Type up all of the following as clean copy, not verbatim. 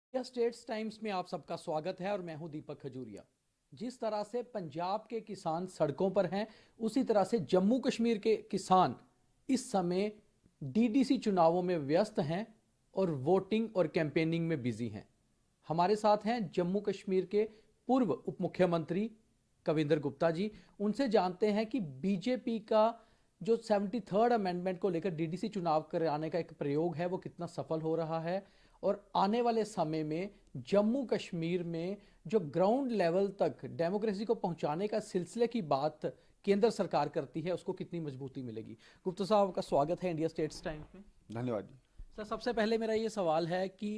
India States times में आप सबका स्वागत है और मैं हूं दीपक खजूरिया। जिस तरह से पंजाब के किसान सड़कों पर हैं, उसी तरह से जम्मू कश्मीर के किसान इस समय डीडीसी चुनावों में व्यस्त हैं और वोटिंग और कैंपेनिंग में बिजी हैं। हमारे साथ हैं जम्मू कश्मीर के पूर्व उप मुख्यमंत्री कविंदर गुप्ता जी। उनसे जानते हैं कि बीजेपी का जो 73rd अमेंडमेंट को लेकर डीडीसी चुनाव कराने का एक प्रयोग है वो कितना सफल हो रहा है, और आने वाले समय में जम्मू कश्मीर में जो ग्राउंड लेवल तक डेमोक्रेसी को पहुंचाने का सिलसिले की बात केंद्र सरकार करती है उसको कितनी मजबूती मिलेगी। गुप्ता साहब का स्वागत है इंडिया स्टेट्स टाइम्स में। धन्यवाद जी। सर, सबसे पहले मेरा ये सवाल है कि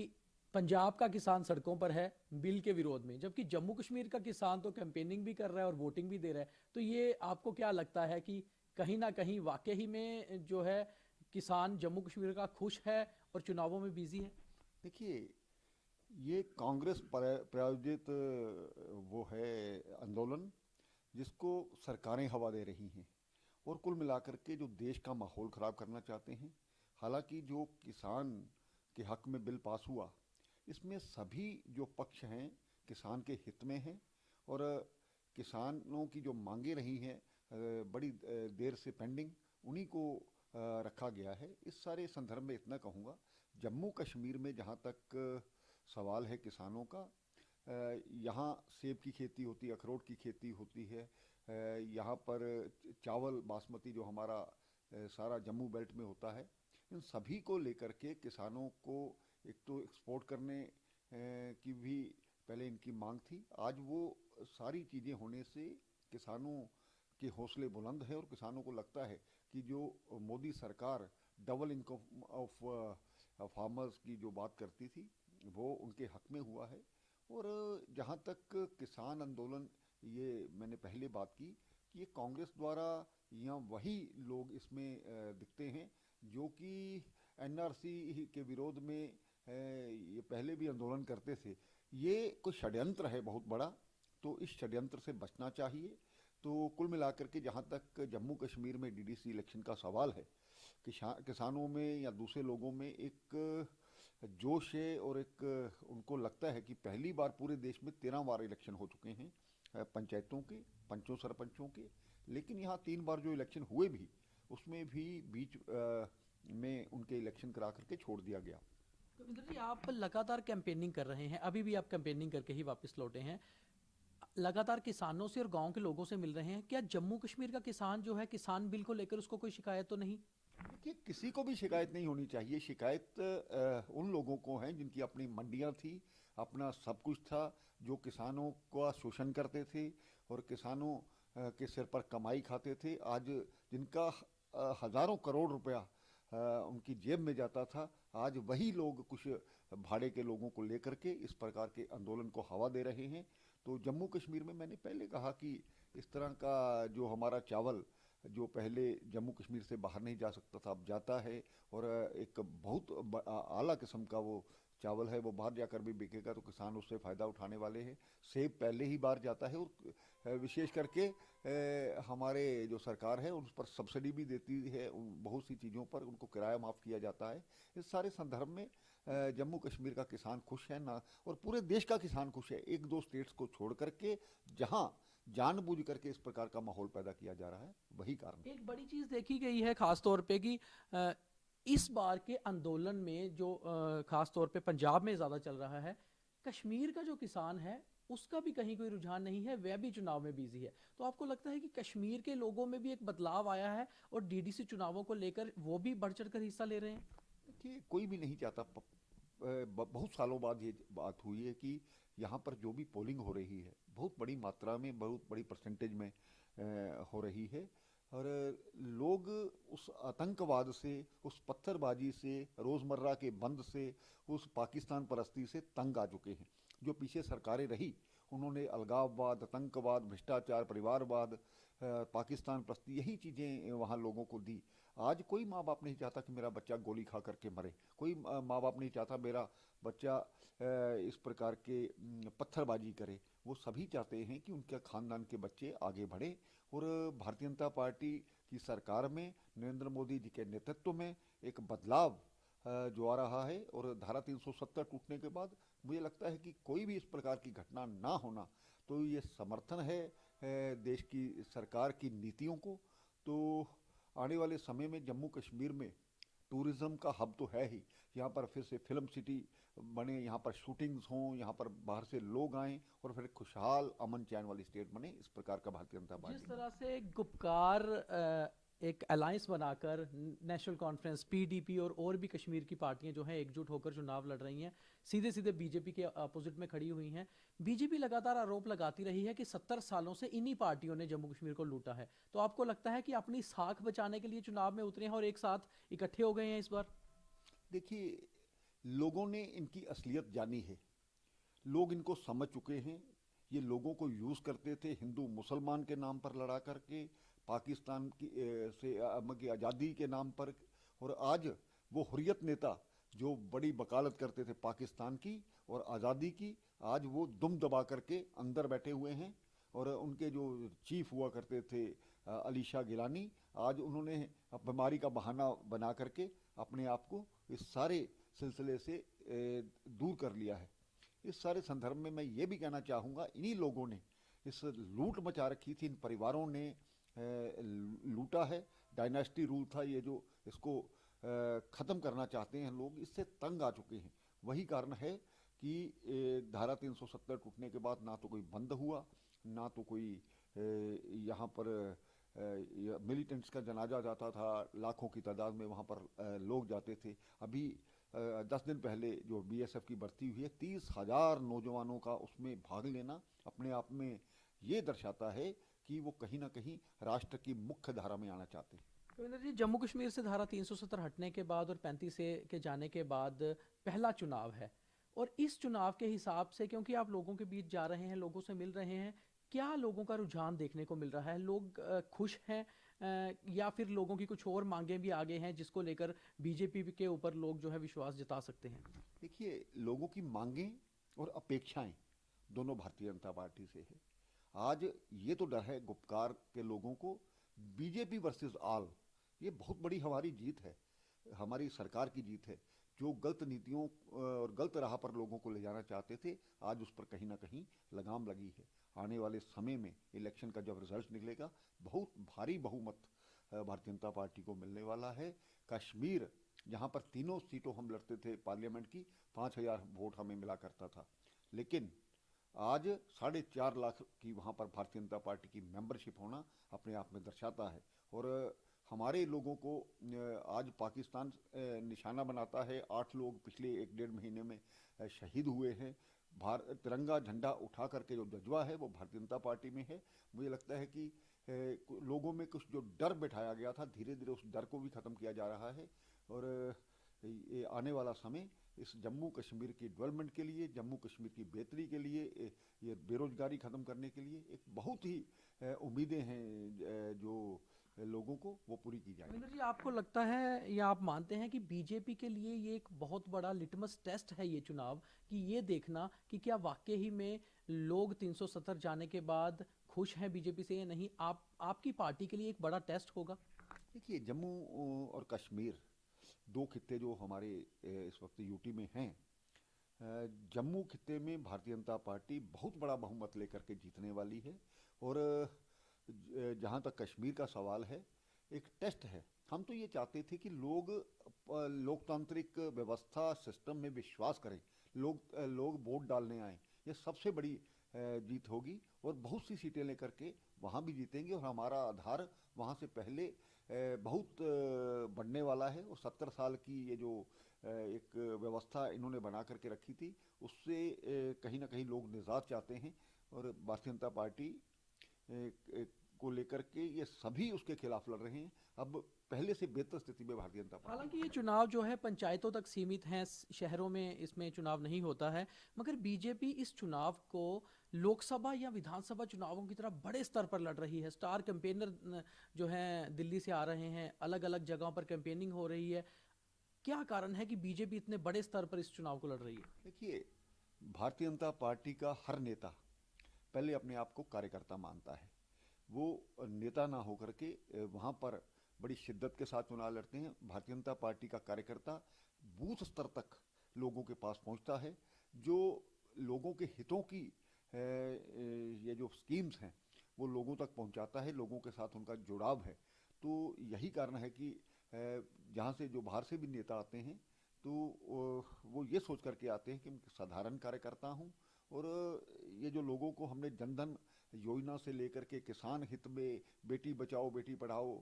पंजाब का किसान सड़कों पर है बिल के विरोध में, जबकि जम्मू कश्मीर का किसान तो कैंपेनिंग भी कर रहा है और वोटिंग भी दे रहा है। तो ये आपको क्या लगता है कि कहीं ना कहीं वाकई ही में जो है किसान जम्मू कश्मीर का खुश है और चुनावों में बिजी है? देखिए, ये कांग्रेस प्रायोजित वो है आंदोलन जिसको सरकारें हवा दे रही हैं और कुल मिलाकर के जो देश का माहौल ख़राब करना चाहते हैं। हालांकि जो किसान के हक में बिल पास हुआ, इसमें सभी जो पक्ष हैं किसान के हित में हैं और किसानों की जो मांगे रही हैं बड़ी देर से पेंडिंग, उन्हीं को रखा गया है। इस सारे संदर्भ में इतना कहूँगा, जम्मू कश्मीर में जहाँ तक सवाल है किसानों का, यहाँ सेब की खेती होती है, अखरोट की खेती होती है, यहाँ पर चावल बासमती जो हमारा सारा जम्मू बेल्ट में होता है, इन सभी को लेकर के किसानों को एक तो एक्सपोर्ट करने की भी पहले इनकी मांग थी। आज वो सारी चीज़ें होने से किसानों के हौसले बुलंद हैं और किसानों को लगता है कि जो मोदी सरकार डबल इनकम ऑफ फार्मर्स की जो बात करती थी वो उनके हक में हुआ है। और जहाँ तक किसान आंदोलन, ये मैंने पहले बात की कि ये कांग्रेस द्वारा या वही लोग इसमें दिखते हैं जो कि एनआरसी के विरोध में ये पहले भी आंदोलन करते थे। ये कोई षड्यंत्र है बहुत बड़ा, तो इस षड्यंत्र से बचना चाहिए। तो कुल मिलाकर के जहाँ तक जम्मू कश्मीर में डीडीसी इलेक्शन का सवाल है, किसानों में या दूसरे लोगों में एक जोश है और एक उनको लगता है कि पहली बार पूरे देश में 13 बार इलेक्शन हो चुके हैं पंचायतों के, पंचों सरपंचों के। लेकिन यहाँ 3 बार जो इलेक्शन हुए भी, उसमें भी बीच में उनके इलेक्शन करा करके छोड़ दिया गया। कविंदर जी, आप लगातार कैंपेनिंग कर रहे हैं, अभी भी आप कैंपेनिंग करके ही वापस लौटे हैं, लगातार किसानों से और गांव के लोगों से मिल रहे हैं। क्या जम्मू कश्मीर का किसान जो है किसान बिल को लेकर उसको कोई शिकायत तो नहीं? देखिए, किसी को भी शिकायत नहीं होनी चाहिए। शिकायत उन लोगों को है जिनकी अपनी मंडियां थी, अपना सब कुछ था, जो किसानों का शोषण करते थे और किसानों के सिर पर कमाई खाते थे। आज जिनका हजारों करोड़ रुपया उनकी जेब में जाता था, आज वही लोग कुछ भाड़े के लोगों को लेकर के इस प्रकार के आंदोलन को हवा दे रहे हैं। तो जम्मू कश्मीर में मैंने पहले कहा कि इस तरह का जो हमारा चावल जो पहले जम्मू कश्मीर से बाहर नहीं जा सकता था, अब जाता है। और एक बहुत आला किस्म का वो चावल है, वो बाहर जाकर भी बिकेगा तो किसान उससे फ़ायदा उठाने वाले हैं। सेब पहले ही बाहर जाता है और विशेष करके हमारे जो सरकार है उस पर सब्सिडी भी देती है, बहुत सी चीज़ों पर उनको किराया माफ़ किया जाता है। इस सारे संदर्भ में जम्मू कश्मीर का किसान खुश है ना, और पूरे देश का किसान खुश है। एक दो स्टेट्स को छोड़ करके जहाँ जानबूझ करके इस प्रकार का माहौल पैदा किया जा रहा है, वही कारण है। एक बड़ी चीज देखी गई है खास तौर पे कि इस बार के आंदोलन में जो खास तौर पे पंजाब में ज्यादा चल रहा है, कश्मीर का जो किसान है उसका भी कहीं कोई रुझान नहीं है, वह भी चुनाव में बिजी है। तो आपको लगता है कि कश्मीर के लोगों में भी एक बदलाव आया है और डीडीसी चुनावों को लेकर वो भी बढ़ चढ़ कर हिस्सा ले रहे हैं? देखिए, कोई भी नहीं चाहता, बहुत सालों बाद ये बात हुई है कि यहाँ पर जो भी पोलिंग हो रही है बहुत बड़ी मात्रा में, बहुत बड़ी परसेंटेज में हो रही है। और लोग उस आतंकवाद से, उस पत्थरबाजी से, रोज़मर्रा के बंद से, उस पाकिस्तान परस्ती से तंग आ चुके हैं। जो पीछे सरकारें रही, उन्होंने अलगाववाद, आतंकवाद, भ्रष्टाचार, परिवारवाद, पाकिस्तान प्रस्ती, यही चीज़ें वहाँ लोगों को दी। आज कोई माँ बाप नहीं चाहता कि मेरा बच्चा गोली खा करके मरे। कोई माँ बाप नहीं चाहता मेरा बच्चा इस प्रकार के पत्थरबाजी करे। वो सभी चाहते हैं कि उनके खानदान के बच्चे आगे बढ़े। और भारतीय जनता पार्टी की सरकार में, नरेंद्र मोदी जी के नेतृत्व में एक बदलाव जो आ रहा है, और धारा 370 टूटने के बाद मुझे लगता है कि कोई भी इस प्रकार की घटना ना होना, तो ये समर्थन है देश की सरकार की नीतियों को। तो आने वाले समय में जम्मू कश्मीर में टूरिज्म का हब तो है ही, यहाँ पर फिर से फिल्म सिटी बने, यहाँ पर शूटिंग्स हों, यहाँ पर बाहर से लोग आएं, और फिर खुशहाल अमन चैन वाली स्टेट बने, इस प्रकार का भारतीय जनता जिस पार्टी। तरह से गुपकार एक अलायंस बनाकर नेशनल कॉन्फ्रेंस पीडीपी और भी कश्मीर की पार्टियां जो हैं एकजुट होकर चुनाव लड़ रही हैं, सीधे सीधे बीजेपी के अपोजिट में खड़ी हुई हैं। बीजेपी लगातार आरोप लगाती रही है कि 70 सालों से इन्हीं पार्टियों ने जम्मू कश्मीर को लूटा है। तो आपको लगता है कि अपनी साख बचाने के लिए चुनाव में उतरे हैं और एक साथ इकट्ठे हो गए हैं इस बार? देखिए, लोगों ने इनकी असलियत जानी है, लोग इनको समझ चुके हैं। ये लोगों को यूज़ करते थे हिंदू मुसलमान के नाम पर लड़ा करके, पाकिस्तान की की आज़ादी के नाम पर। और आज वो हुर्रियत नेता जो बड़ी वकालत करते थे पाकिस्तान की और आज़ादी की, आज वो दुम दबा करके अंदर बैठे हुए हैं। और उनके जो चीफ हुआ करते थे अली शाह गिलानी, आज उन्होंने बीमारी का बहाना बना करके अपने आप को इस सारे सिलसिले से दूर कर लिया है। इस सारे संदर्भ में मैं ये भी कहना चाहूँगा, इन्हीं लोगों ने इस लूट मचा रखी थी, इन परिवारों ने लूटा है। डायनेस्टी रूल था ये, जो इसको ख़त्म करना चाहते हैं लोग, इससे तंग आ चुके हैं। वही कारण है कि धारा 370 टूटने के बाद ना तो कोई बंद हुआ, ना तो कोई यहाँ पर मिलिटेंट्स का जनाजा जाता था, लाखों की तादाद में वहाँ पर लोग जाते थे। अभी 10 दिन पहले जो बीएसएफ की भर्ती हुई है, 30,000 नौजवानों का उसमें भाग लेना अपने आप में ये दर्शाता है कि वो कहीं ना कहीं राष्ट्र की मुख्य धारा में आना चाहते हैं। रविंद्र जी, जम्मू कश्मीर से धारा 370 हटने के बाद और 35 से के जाने के बाद पहला चुनाव है, और इस चुनाव के हिसाब से क्योंकि आप लोगों के बीच जा रहे हैं, लोगों से मिल रहे हैं, क्या लोगों का रुझान देखने को मिल रहा है? लोग खुश हैं, या फिर लोगों की कुछ और मांगे भी आगे हैं जिसको लेकर बीजेपी के ऊपर लोग जो है विश्वास जता सकते हैं? देखिए, लोगों की मांगें और अपेक्षाएं दोनों भारतीय जनता पार्टी से है। आज ये तो डर है गुपकार के लोगों को, बीजेपी वर्सेस ऑल, ये बहुत बड़ी हमारी जीत है, हमारी सरकार की जीत है। जो गलत नीतियों और गलत राह पर लोगों को ले जाना चाहते थे, आज उस पर कहीं ना कहीं लगाम लगी है। आने वाले समय में इलेक्शन का जब रिजल्ट निकलेगा, बहुत भारी बहुमत भारतीय जनता पार्टी को मिलने वाला है। कश्मीर, जहाँ पर तीनों सीटों हम लड़ते थे पार्लियामेंट की, 5,000 वोट हमें मिला करता था, लेकिन आज 4.5 लाख की वहाँ पर भारतीय जनता पार्टी की मेंबरशिप होना अपने आप में दर्शाता है। और हमारे लोगों को आज पाकिस्तान निशाना बनाता है। 8 लोग पिछले 1 डेढ़ महीने में शहीद हुए हैं। तिरंगा झंडा उठा करके जो जज्बा है वो भारतीय जनता पार्टी में है। मुझे लगता है कि लोगों में कुछ जो डर बिठाया गया था, धीरे धीरे उस डर को भी ख़त्म किया जा रहा है। और ये आने वाला समय इस जम्मू कश्मीर की डेवलपमेंट के लिए, जम्मू कश्मीर की बेहतरी के लिए, ये बेरोजगारी ख़त्म करने के लिए एक बहुत ही उम्मीदें हैं जो लोगों को, वो पूरी की जाएंगी। रविंद्र जी, आपको लगता है या आप मानते हैं कि बीजेपी के लिए ये एक बहुत बड़ा लिटमस टेस्ट है ये चुनाव, कि ये देखना कि क्या वाकई ही में लोग 370 जाने के बाद खुश हैं बीजेपी से या नहीं? आपकी पार्टी के लिए एक बड़ा टेस्ट होगा? देखिए, जम्मू और कश्मीर, दो खित्ते जो हमारे इस वक्त यूटी में हैं, जम्मू खित्ते में भारतीय जनता पार्टी बहुत बड़ा बहुमत लेकर के जीतने वाली है। और जहाँ तक कश्मीर का सवाल है, एक टेस्ट है। हम तो ये चाहते थे कि लोग लोकतांत्रिक व्यवस्था सिस्टम में विश्वास करें, लोग वोट डालने आए। ये सबसे बड़ी जीत होगी, और बहुत सी सीटें लेकर के वहाँ भी जीतेंगे। और हमारा आधार वहाँ से पहले बहुत बढ़ने वाला है। और 70 साल की ये जो एक व्यवस्था इन्होंने बना करके रखी थी, उससे कहीं ना कहीं लोग निजात चाहते हैं। और भारतीय जनता पार्टी को लेकर के ये सभी उसके खिलाफ लड़ रहे हैं। अब पहले से बेहतर स्थिति में भारतीय जनता पार्टी। हालांकि ये चुनाव जो है पंचायतों तक सीमित हैं, शहरों में इसमें चुनाव नहीं होता है, मगर बीजेपी इस चुनाव को लोकसभा या विधानसभा चुनावों की तरह बड़े स्तर पर लड़ रही है। स्टार कैंपेनर जो हैं दिल्ली से आ रहे हैं, अलग अलग जगहों पर कैंपेनिंग हो रही है। क्या कारण है कि बीजेपी इतने बड़े स्तर पर इस चुनाव को लड़ रही है? देखिए, भारतीय जनता पार्टी का हर नेता पहले अपने आप को कार्यकर्ता मानता है। वो नेता ना होकर के वहाँ पर बड़ी शिद्दत के साथ चुनाव लड़ते हैं। भारतीय जनता पार्टी का कार्यकर्ता बूथ स्तर तक लोगों के पास पहुंचता है, जो लोगों के हितों की ये जो स्कीम्स हैं वो लोगों तक पहुंचाता है, लोगों के साथ उनका जुड़ाव है। तो यही कारण है कि जहाँ से जो बाहर से भी नेता आते हैं तो वो ये सोच करके आते हैं कि मैं साधारण कार्यकर्ता हूँ, और ये जो लोगों को हमने जनधन योजना से लेकर के किसान हित में बेटी बचाओ बेटी पढ़ाओ,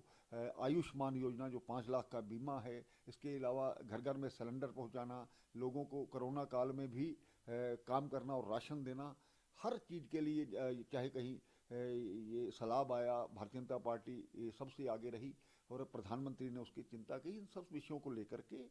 आयुष्मान योजना जो 5 लाख का बीमा है, इसके अलावा घर घर में सिलेंडर पहुंचाना, लोगों को कोरोना काल में भी काम करना और राशन देना, हर चीज़ के लिए चाहे कहीं ये सलाह आया, भारतीय जनता पार्टी सबसे आगे रही और प्रधानमंत्री ने उसकी चिंता की। इन सब विषयों को लेकर के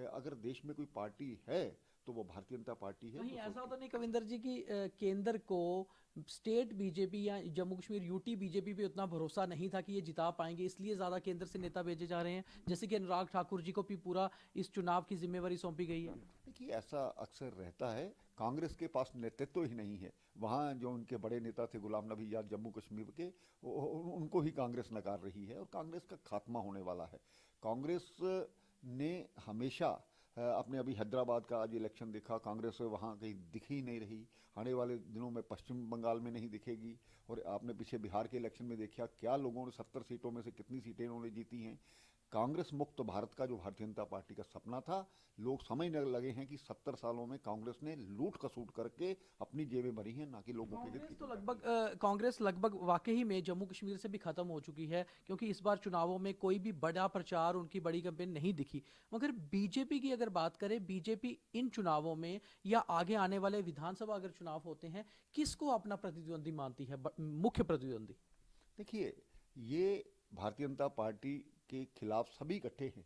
अगर देश में कोई पार्टी है तो वो भारतीय जनता पार्टी है। कहीं ऐसा तो नहीं कविंदर जी कि केंद्र को स्टेट बीजेपी या जम्मू कश्मीर यूटी बीजेपी पे उतना भरोसा नहीं था कि ये जिता पाएंगे, इसलिए ज्यादा केंद्र से नेता भेजे जा रहे हैं, जैसे कि अनुराग ठाकुर जी को भी पूरा इस चुनाव की जिम्मेवारी सौंपी गई है? देखिए, ऐसा अक्सर रहता है, कांग्रेस के पास नेतृत्व ही नहीं है। वहाँ जो उनके बड़े नेता थे गुलाम नबी आज़ाद जम्मू कश्मीर के, उनको ही कांग्रेस नकार रही है और कांग्रेस का खात्मा होने वाला है। कांग्रेस ने हमेशा अपने अभी हैदराबाद का आज इलेक्शन देखा, कांग्रेस वहाँ कहीं दिख ही नहीं रही, आने वाले दिनों में पश्चिम बंगाल में नहीं दिखेगी। और आपने पीछे बिहार के इलेक्शन में देखा क्या लोगों ने 70 सीटों में से कितनी सीटें उन्होंने जीती हैं। कांग्रेस मुक्त भारत का जो भारतीय जनता पार्टी का सपना था, लोग समझने लगे हैं कि 70 सालों में कांग्रेस ने लूट खसूट करके अपनी जेबें भरी हैं, ना कि लोगों के हित की चिंता की। कांग्रेस लगभग वाकई में जम्मू कश्मीर से भी खत्म हो चुकी है, क्योंकि इस बार चुनावों में कोई भी बड़ा प्रचार, उनकी बड़ी कैंपेन नहीं दिखी। मगर बीजेपी की अगर बात करें, बीजेपी इन चुनावों में या आगे आने वाले विधानसभा अगर चुनाव होते हैं, किसको अपना प्रतिद्वंदी मानती है, मुख्य प्रतिद्वंदी? देखिए, ये भारतीय जनता पार्टी के खिलाफ सभी इकट्ठे हैं,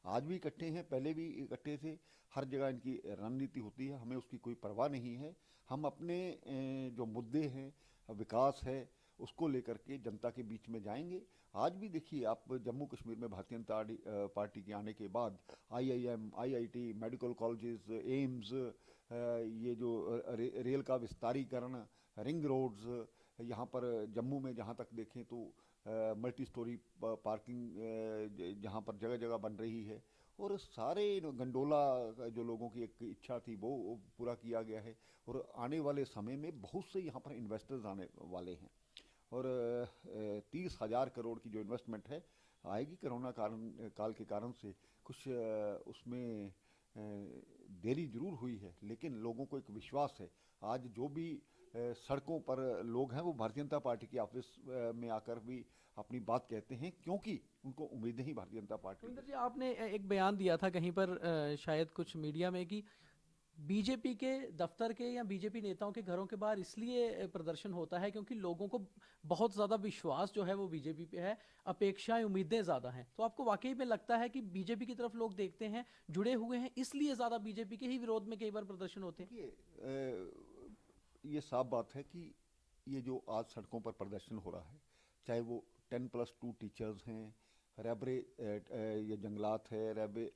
आज भी इकट्ठे हैं, पहले भी इकट्ठे थे। हर जगह इनकी रणनीति होती है, हमें उसकी कोई परवाह नहीं है। हम अपने जो मुद्दे हैं, विकास है, उसको लेकर के जनता के बीच में जाएंगे। आज भी देखिए, आप जम्मू कश्मीर में भारतीय जनता पार्टी के आने के बाद IIM, IIT, medical colleges, AIIMS, ये जो रेल का विस्तारीकरण, रिंग रोड्स, यहाँ पर जम्मू में जहाँ तक देखें तो मल्टी स्टोरी पार्किंग जहाँ पर जगह जगह बन रही है, और सारे गंडोला जो लोगों की एक इच्छा थी वो पूरा किया गया है। और आने वाले समय में बहुत से यहाँ पर इन्वेस्टर्स आने वाले हैं, और 30,000 करोड़ की जो इन्वेस्टमेंट है आएगी। कोरोना काल के कारण से कुछ उसमें देरी जरूर हुई है, लेकिन लोगों को एक विश्वास है। आज जो भी सड़कों पर लोग हैं वो भारतीय जनता पार्टी की ऑफिस में आकर भी अपनी बात कहते हैं, क्योंकि उनको उम्मीदें ही भारतीय जनता पार्टी रविंदर जी, है। आपने एक बयान दिया था कहीं पर, शायद कुछ मीडिया में, कि बीजेपी के दफ्तर के या बीजेपी नेताओं के घरों के बाहर इसलिए प्रदर्शन होता है क्योंकि लोगों को बहुत ज्यादा विश्वास जो है वो बीजेपी पे है, अपेक्षाएं उम्मीदें ज्यादा हैं। तो आपको वाकई में लगता है कि बीजेपी की तरफ लोग देखते हैं, जुड़े हुए हैं, इसलिए ज्यादा बीजेपी के ही विरोध में कई बार प्रदर्शन होते हैं? देखिए, ये साफ बात है कि ये जो आज सड़कों पर प्रदर्शन हो रहा है, चाहे वो 10+2 टीचर्स हैं, रैबरे ये जंगलात है,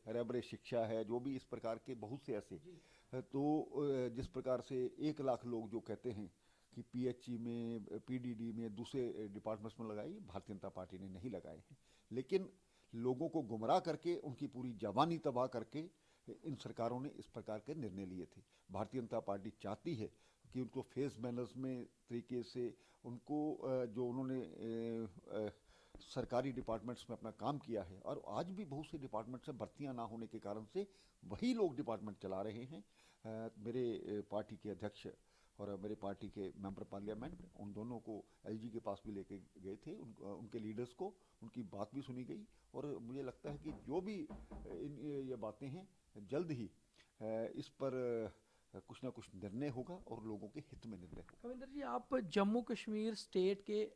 रैबरे शिक्षा है, जो भी इस प्रकार के बहुत से ऐसे, तो जिस प्रकार से 1 लाख लोग जो कहते हैं कि पीएचई में, पीडीडी में, दूसरे डिपार्टमेंट्स में लगाए, भारतीय जनता पार्टी ने नहीं लगाए हैं। लेकिन लोगों को गुमराह करके, उनकी पूरी जवानी तबाह करके इन सरकारों ने इस प्रकार के निर्णय लिए थे। भारतीय जनता पार्टी चाहती है कि उनको फेस मैनर्स में तरीके से उनको जो उन्होंने सरकारी डिपार्टमेंट्स में अपना काम किया है, और आज भी बहुत से डिपार्टमेंट्स में भर्तियां ना होने के कारण से वही लोग डिपार्टमेंट चला रहे हैं। मेरे पार्टी के अध्यक्ष और मेरे पार्टी के मेंबर पार्लियामेंट, उन दोनों को एलजी के पास भी लेके गए थे, उनके लीडर्स को, उनकी बात भी सुनी गई। और मुझे लगता है कि जो भी ये बातें हैं, जल्द ही इस पर कुछ ना कुछ निर्णय होगा और लोगों के हित में निर्णय होगा। कविंदर जी, आप जम्मू कश्मीर स्टेट के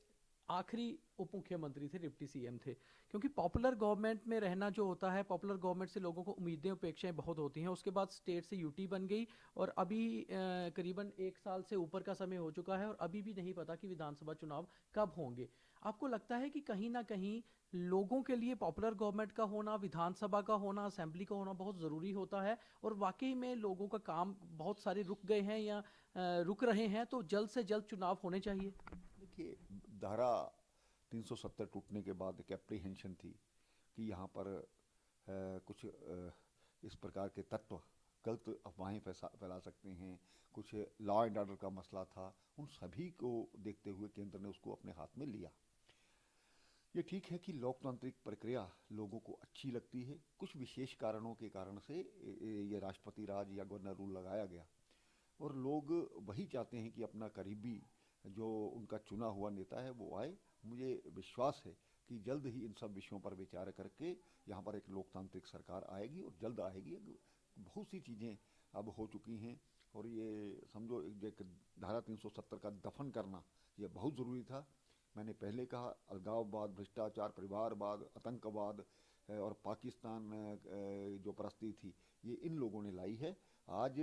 आखिरी उप मुख्यमंत्री थे, डिप्टी सीएम थे, क्योंकि पॉपुलर गवर्नमेंट में रहना जो होता है, पॉपुलर गवर्नमेंट से लोगों को उम्मीदें अपेक्षाएं बहुत होती हैं। उसके बाद स्टेट से यूटी बन गई और अभी करीबन 1 साल से ऊपर का समय हो चुका है और अभी भी नहीं पता कि विधानसभा चुनाव कब होंगे। आपको लगता है कि कहीं ना कहीं लोगों के लिए पॉपुलर गवर्नमेंट का होना, विधानसभा का होना, असेंबली का होना बहुत ज़रूरी होता है, और वाकई में लोगों का काम बहुत सारे रुक गए हैं या रुक रहे हैं, तो जल्द से जल्द चुनाव होने चाहिए? देखिए, धारा 370 टूटने के बाद एक एप्रीहेंशन थी कि यहाँ पर कुछ इस प्रकार के तत्व गलत अफवाहें फैला सकते हैं, कुछ लॉ एंड ऑर्डर का मसला था, उन सभी को देखते हुए केंद्र ने उसको अपने हाथ में लिया। ये ठीक है कि लोकतांत्रिक प्रक्रिया लोगों को अच्छी लगती है, कुछ विशेष कारणों के कारण से ये राष्ट्रपति राज या गवर्नर रूल लगाया गया, और लोग वही चाहते हैं कि अपना करीबी जो उनका चुना हुआ नेता है वो आए। मुझे विश्वास है कि जल्द ही इन सब विषयों पर विचार करके यहाँ पर एक लोकतांत्रिक सरकार आएगी, और जल्द आएगी। बहुत सी चीज़ें अब हो चुकी हैं, और ये समझो एक धारा 370 का दफन करना ये बहुत ज़रूरी था। मैंने पहले कहा, अलगाववाद, भ्रष्टाचार, परिवारवाद, आतंकवाद और पाकिस्तान जो परस्ती थी, ये इन लोगों ने लाई है। आज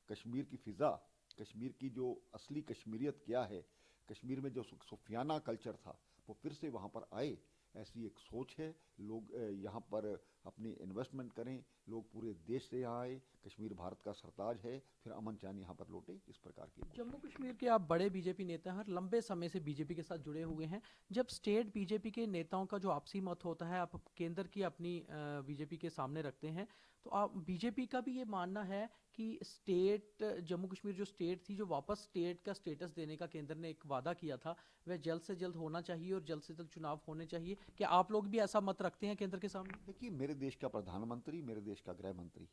कश्मीर की फ़िज़ा, कश्मीर की जो असली कश्मीरियत क्या है, कश्मीर में जो सुफियाना कल्चर था वो फिर से वहाँ पर आए, ऐसी एक सोच है। लोग यहाँ पर अपनी इन्वेस्टमेंट करें, लोग पूरे देश से यहाँ आए, कश्मीर भारत का सरताज है, फिर अमन चैन यहाँ पर लौटे, इस प्रकार की। जम्मू कश्मीर के आप बड़े बीजेपी नेता हैं और लंबे समय से बीजेपी के साथ जुड़े हुए हैं। जब स्टेट बीजेपी के नेताओं का जो आपसी मत होता है, आप केंद्र की अपनी बीजेपी के सामने रखते हैं, तो आप बीजेपी का भी ये मानना है कि स्टेट जम्मू कश्मीर जो स्टेट थी, जो वापस स्टेट का स्टेटस देने का केंद्र ने एक वादा किया था, वह जल्द से जल्द होना चाहिए और जल्द से जल्द चुनाव होने चाहिए। क्या आप लोग भी ऐसा मत रखते हैं केंद्र के सामने? देखिए, मेरे देश का प्रधानमंत्री, मेरे देश का गृह मंत्री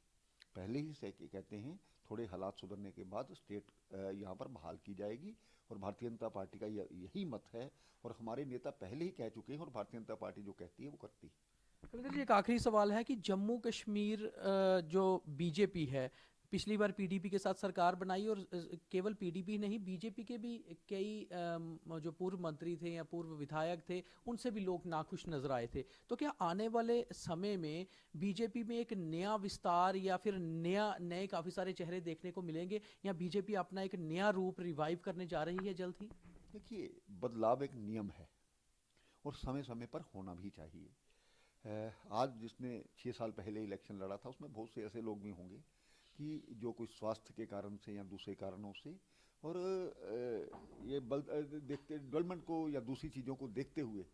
पहले ही से कहते हैं थोड़े हालात सुधरने के बाद स्टेट यहाँ पर बहाल की जाएगी, और भारतीय जनता पार्टी का यही मत है, और हमारे नेता पहले ही कह चुके हैं, और भारतीय जनता पार्टी जो कहती है वो करती है। कविंदर जी, एक आखिरी सवाल है कि जम्मू कश्मीर जो बीजेपी है, पिछली बार पीडीपी के साथ सरकार बनाई और केवल पीडीपी नहीं, बीजेपी के भी कई जो पूर्व मंत्री थे या पूर्व विधायक थे, उनसे भी लोग नाखुश नजर आए थे। तो क्या आने वाले समय में बीजेपी में एक नया विस्तार या फिर नए काफी सारे चेहरे देखने को मिलेंगे, या बीजेपी अपना एक नया रूप रिवाइव करने जा रही है जल्द ही? देखिए, बदलाव एक नियम है, और समय समय पर होना भी चाहिए। आज जिसने 6 साल पहले इलेक्शन लड़ा था, उसमें बहुत से ऐसे लोग भी होंगे कि जो कोई स्वास्थ्य के कारण से या दूसरे कारणों से, और देखते डेवलपमेंट को या दूसरी चीज़ों को देखते हुए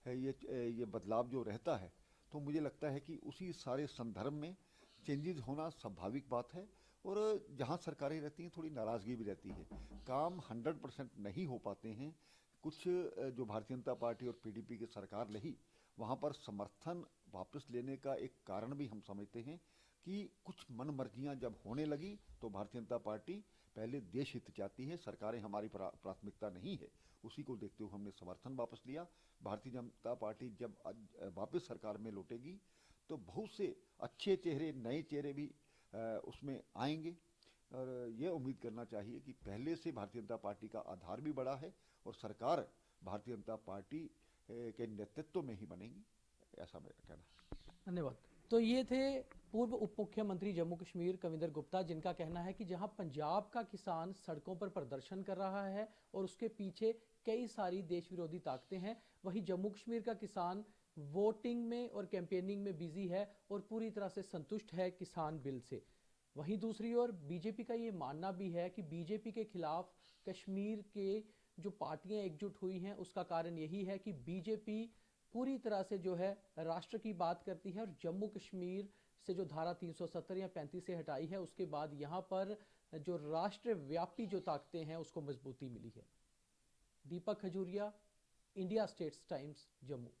ये बदलाव जो रहता है, तो मुझे लगता है कि उसी सारे संदर्भ में चेंजेस होना स्वाभाविक बात है। और जहाँ सरकारें रहती हैं, थोड़ी नाराज़गी भी रहती है, काम 100% नहीं हो पाते हैं। कुछ जो भारतीय जनता पार्टी और पीडीपी की सरकार रही, वहाँ पर समर्थन वापस लेने का एक कारण भी हम समझते हैं कि कुछ मन मर्जियाँ जब होने लगी, तो भारतीय जनता पार्टी पहले देश हित चाहती है, सरकारें हमारी प्राथमिकता नहीं है, उसी को देखते हुए हमने समर्थन वापस लिया। भारतीय जनता पार्टी जब वापस सरकार में लौटेगी, तो बहुत से अच्छे चेहरे, नए चेहरे भी उसमें आएंगे, और ये उम्मीद करना चाहिए कि पहले से भारतीय जनता पार्टी का आधार भी बड़ा है, और सरकार भारतीय जनता पार्टी के नेतृत्व में ही बनेगी, ऐसा मेरा कहना है। धन्यवाद। तो ये थे पूर्व उप मुख्यमंत्री जम्मू कश्मीर कविंदर गुप्ता, जिनका कहना है कि जहां पंजाब का किसान सड़कों पर प्रदर्शन कर रहा है और उसके पीछे कई सारी देश विरोधी ताकतें हैं, वहीं जम्मू कश्मीर का किसान वोटिंग में और कैंपेनिंग में बिजी है और पूरी तरह से संतुष्ट है किसान बिल से। वहीं दूसरी ओर बीजेपी का ये मानना भी है कि बीजेपी के खिलाफ कश्मीर के जो पार्टियां एकजुट हुई हैं, उसका कारण यही है कि बीजेपी पूरी तरह से जो है राष्ट्र की बात करती है, और जम्मू कश्मीर से जो धारा 370 या 35 से हटाई है, उसके बाद यहाँ पर जो राष्ट्रव्यापी जो ताकतें हैं उसको मजबूती मिली है। Deepak Khajuria, India States Times, Jammu.